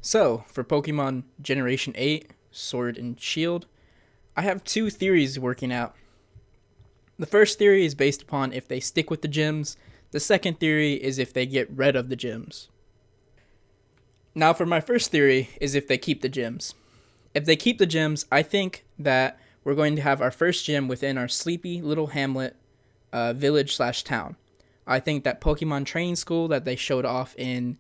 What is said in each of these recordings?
So, for Pokemon Generation 8, Sword and Shield, I have two theories working out. The first theory is based upon if they stick with the gyms, the second theory is if they get rid of the gyms. Now, for my first theory, is if they keep the gyms. If they keep the gyms, I think that we're going to have our first gym within our sleepy little hamlet village slash town. I think that Pokemon training school that they showed off in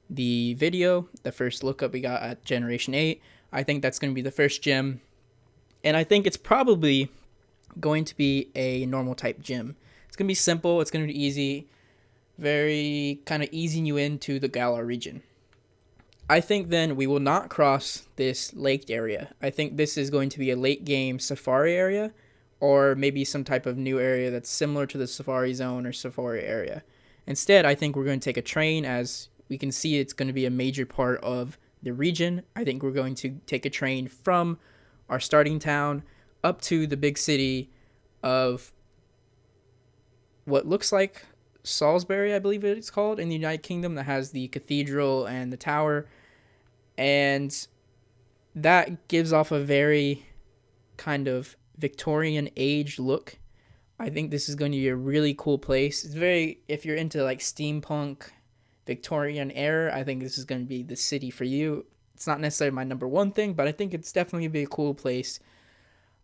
the video, the first look up we got at Generation 8, I think that's going to be the first gym. And I think it's probably going to be a normal type gym. It's going to be simple, it's going to be easy, very kind of easing you into the Galar region. I think then we will not cross this lake area. I think this is going to be a late game safari area or maybe some type of new area that's similar to the safari zone or safari area. Instead, I think we're going to take a train. As we can see, it's going to be a major part of the region. I think we're going to take a train from our starting town up to the big city of what looks like Salisbury, I believe it's called, in the United Kingdom, that has the cathedral and the tower. And that gives off a very kind of Victorian age look. I think this is going to be a really cool place. It's very, if you're into like steampunk Victorian era, I think this is going to be the city for you. It's not necessarily my number one thing, but I think it's definitely going to be a cool place.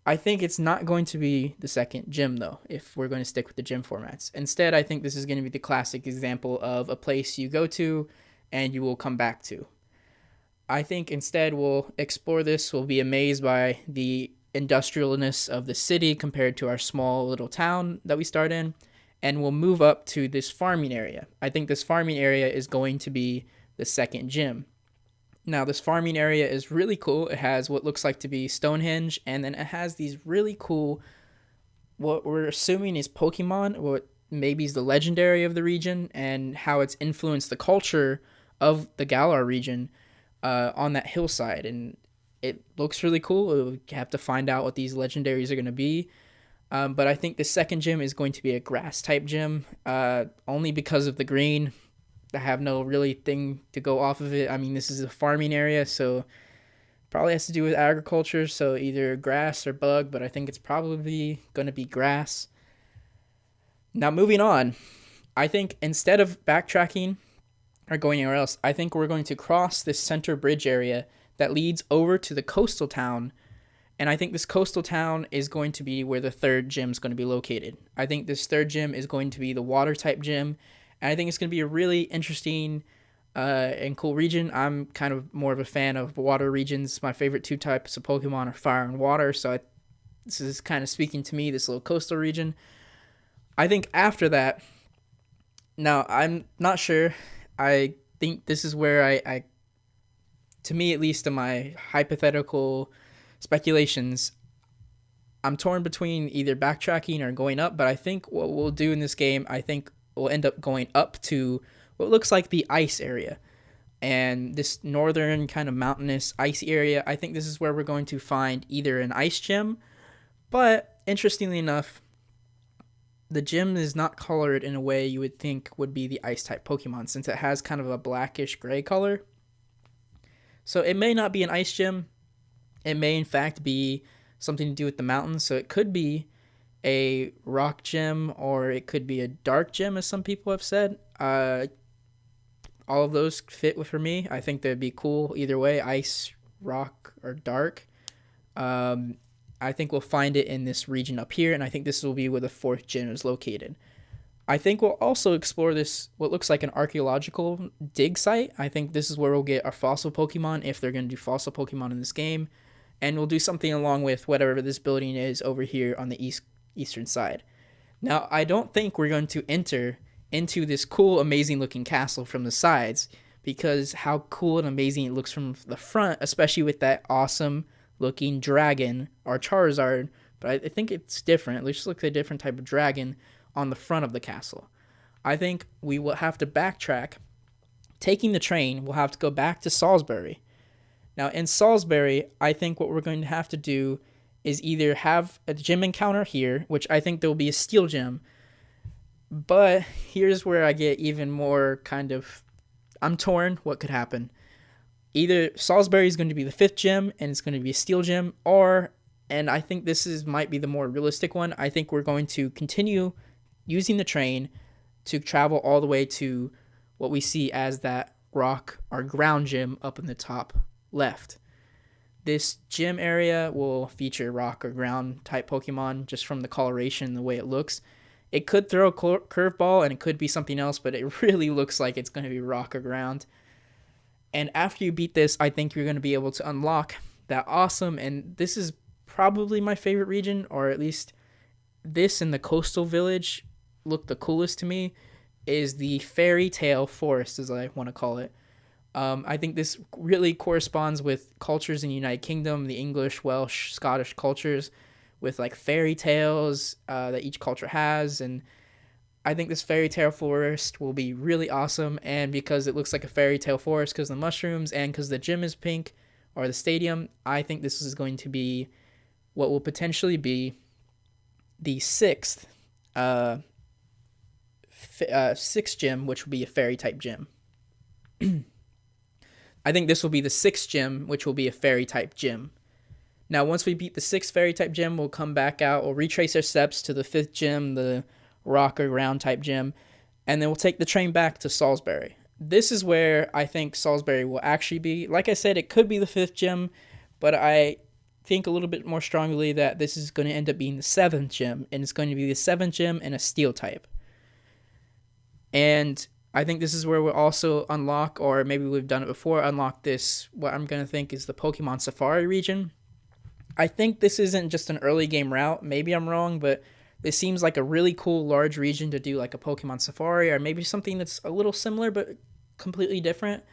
I think it's not going to be the second gym, though, if we're going to stick with the gym formats. Instead, I think this is going to be the classic example of a place you go to and you will come back to. I think instead we'll explore this, we'll be amazed by the industrialness of the city compared to our small little town that we start in, and we'll move up to this farming area. I think this farming area is going to be the second gym. Now, this farming area is really cool. It has what looks like to be Stonehenge, and then it has these really cool, what we're assuming is Pokemon, what maybe is the legendary of the region, and how it's influenced the culture of the Galar region on that hillside. And it looks really cool. We'll have to find out what these legendaries are going to be. But I think the second gym is going to be a grass type gym, only because of the green. I have no really thing to go off of it. I mean, this is a farming area, so probably has to do with agriculture, so either grass or bug, but I think it's probably going to be grass. Now, moving on, I think instead of backtracking or going anywhere else, I think we're going to cross this center bridge area that leads over to the coastal town, and I think this coastal town is going to be where the third gym is going to be located. I think this third gym is going to be the water type gym, and I think it's going to be a really interesting and cool region. I'm kind of more of a fan of water regions. My favorite two types of Pokemon are fire and water, so this is kind of speaking to me, this little coastal region. I think after that, now I'm not sure. I think this is where I to me at least in my hypothetical speculations, I'm torn between either backtracking or going up, but I think what we'll do in this game, I think we'll end up going up to what looks like the ice area. And this northern kind of mountainous icy area, I think this is where we're going to find either an ice gym, but interestingly enough, the gym is not colored in a way you would think would be the ice type Pokemon, since it has kind of a blackish gray color. So it may not be an ice gym. It may in fact be something to do with the mountains. So it could be a rock gym or it could be a dark gym, as some people have said. All of those fit for me. I think they'd be cool either way, ice, rock, or dark. I think we'll find it in this region up here, and I think this will be where the fourth gym is located. I think we'll also explore this, what looks like an archaeological dig site. I think this is where we'll get our fossil Pokemon, if they're going to do fossil Pokemon in this game. And we'll do something along with whatever this building is over here on the eastern side. Now, I don't think we're going to enter into this cool, amazing looking castle from the sides, because how cool and amazing it looks from the front, especially with that awesome looking dragon or Charizard. But I think it's different. It just looks like a different type of dragon on the front of the castle. I think we will have to backtrack. Taking the train, we'll have to go back to Salisbury. Now, in Salisbury, I think what we're going to have to do is either have a gym encounter here, which I think there will be a steel gym. But here's where I get even more kind of, I'm torn what could happen. Either Salisbury is going to be the 5th gym and it's going to be a steel gym, or, and I think might be the more realistic one, I think we're going to continue using the train to travel all the way to what we see as that rock or ground gym up in the top left. This gym area will feature rock or ground type Pokemon just from the coloration and the way it looks. It could throw a curveball and it could be something else, but it really looks like it's going to be rock or ground. And after you beat this, I think you're going to be able to unlock that awesome, and this is probably my favorite region, or at least this and the coastal village look the coolest to me, is the Fairy Tale Forest, as I want to call it. I think this really corresponds with cultures in the United Kingdom, the English, Welsh, Scottish cultures, with like fairy tales that each culture has. And I think this Fairy Tale Forest will be really awesome. And because it looks like a fairy tale forest because of the mushrooms and because the gym is pink, or the stadium, I think this is going to be what will potentially be the sixth gym, which will be a fairy type gym. I think this will be the 6th gym, which will be a fairy type gym. Now, once we beat the 6th fairy type gym, we'll come back out. We'll retrace our steps to the 5th gym, the rock or ground type gym, and then we'll take the train back to Salisbury. This is where I think Salisbury will actually be. Like I said, it could be the 5th gym, but I think a little bit more strongly that this is going to end up being the 7th gym, and it's going to be the 7th gym and a steel type. And I think this is where we'll also unlock, or maybe we've done it before, unlock this, what I'm going to think is the Pokemon Safari region. I think this isn't just an early game route. Maybe I'm wrong, but this seems like a really cool large region to do like a Pokemon Safari, or maybe something that's a little similar but completely different.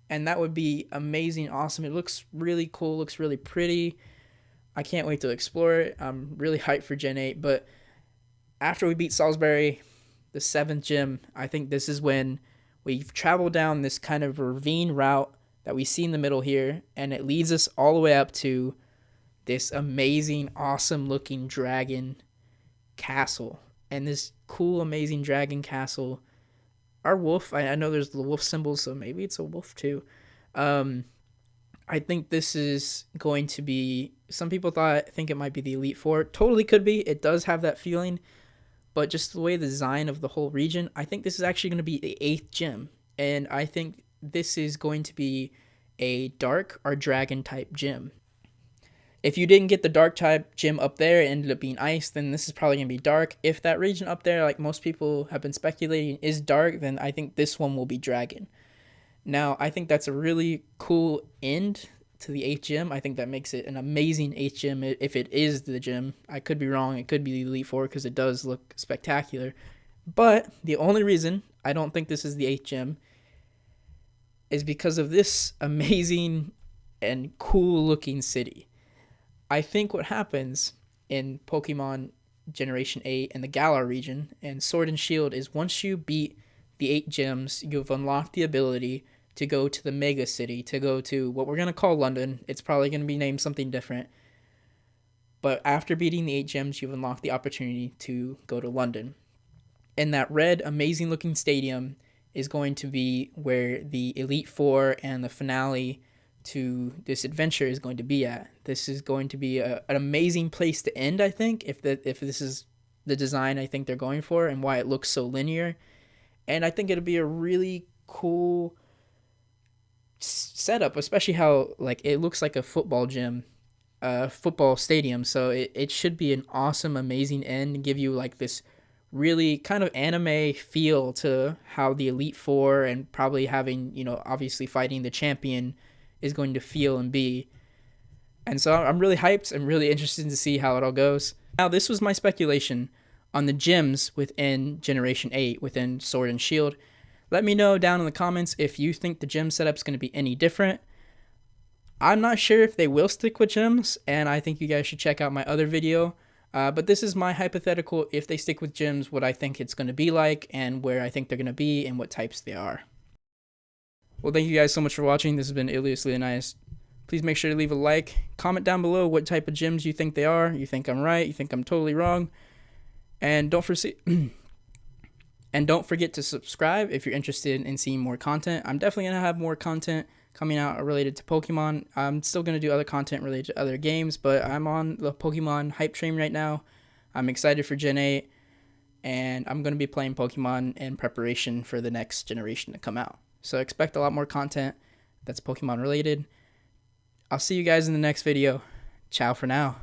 And that would be amazing, awesome. It looks really cool, looks really pretty. I can't wait to explore it. I'm really hyped for Gen 8, but after we beat Salisbury, the 7th gym, I think this is when we've traveled down this kind of ravine route that we see in the middle here, and it leads us all the way up to this amazing, awesome looking dragon castle. And this cool, amazing dragon castle, our wolf, I know there's the wolf symbol, so maybe it's a wolf too. I think this is going to be, some people think it might be the Elite Four. Totally could be. It does have that feeling. But just the way the design of the whole region, I think this is actually going to be the 8th gym. And I think this is going to be a dark or dragon type gym. If you didn't get the dark type gym up there, it ended up being ice, then this is probably going to be dark. If that region up there, like most people have been speculating, is dark, then I think this one will be dragon. Now, I think that's a really cool end to the 8th gym. I think that makes it an amazing 8th gym if it is the gym. I could be wrong. It could be the Elite Four because it does look spectacular. But the only reason I don't think this is the 8th gym is because of this amazing and cool looking city. I think what happens in Pokemon Generation 8 and the Galar region and Sword and Shield is once you beat the 8 gyms, you've unlocked the ability to go to the mega city, to go to what we're going to call London. It's probably going to be named something different. But after beating the 8 gyms, you've unlocked the opportunity to go to London. And that red, amazing looking stadium is going to be where the Elite Four and the finale to this adventure is going to be at. This is going to be an amazing place to end, I think, if this is the design I think they're going for and why it looks so linear. And I think it'll be a really cool setup, especially how like it looks like a football gym, football stadium. So it should be an awesome, amazing end and give you like this really kind of anime feel to how the Elite Four and probably having, obviously fighting the champion is going to feel and be. And so I'm really hyped. I'm really interested to see how it all goes. Now, this was my speculation on the gyms within Generation 8, within Sword and Shield. Let me know down in the comments if you think the gym setup's going to be any different. I'm not sure if they will stick with gyms, and I think you guys should check out my other video. But this is my hypothetical, if they stick with gyms, what I think it's going to be like, and where I think they're going to be, and what types they are. Well, thank you guys so much for watching. This has been Ilias Leonidas. Please make sure to leave a like. Comment down below what type of gyms you think they are. You think I'm right. You think I'm totally wrong. And don't forget to subscribe if you're interested in seeing more content. I'm definitely going to have more content coming out related to Pokemon. I'm still going to do other content related to other games, but I'm on the Pokemon hype train right now. I'm excited for Gen 8, and I'm going to be playing Pokemon in preparation for the next generation to come out. So expect a lot more content that's Pokemon related. I'll see you guys in the next video. Ciao for now.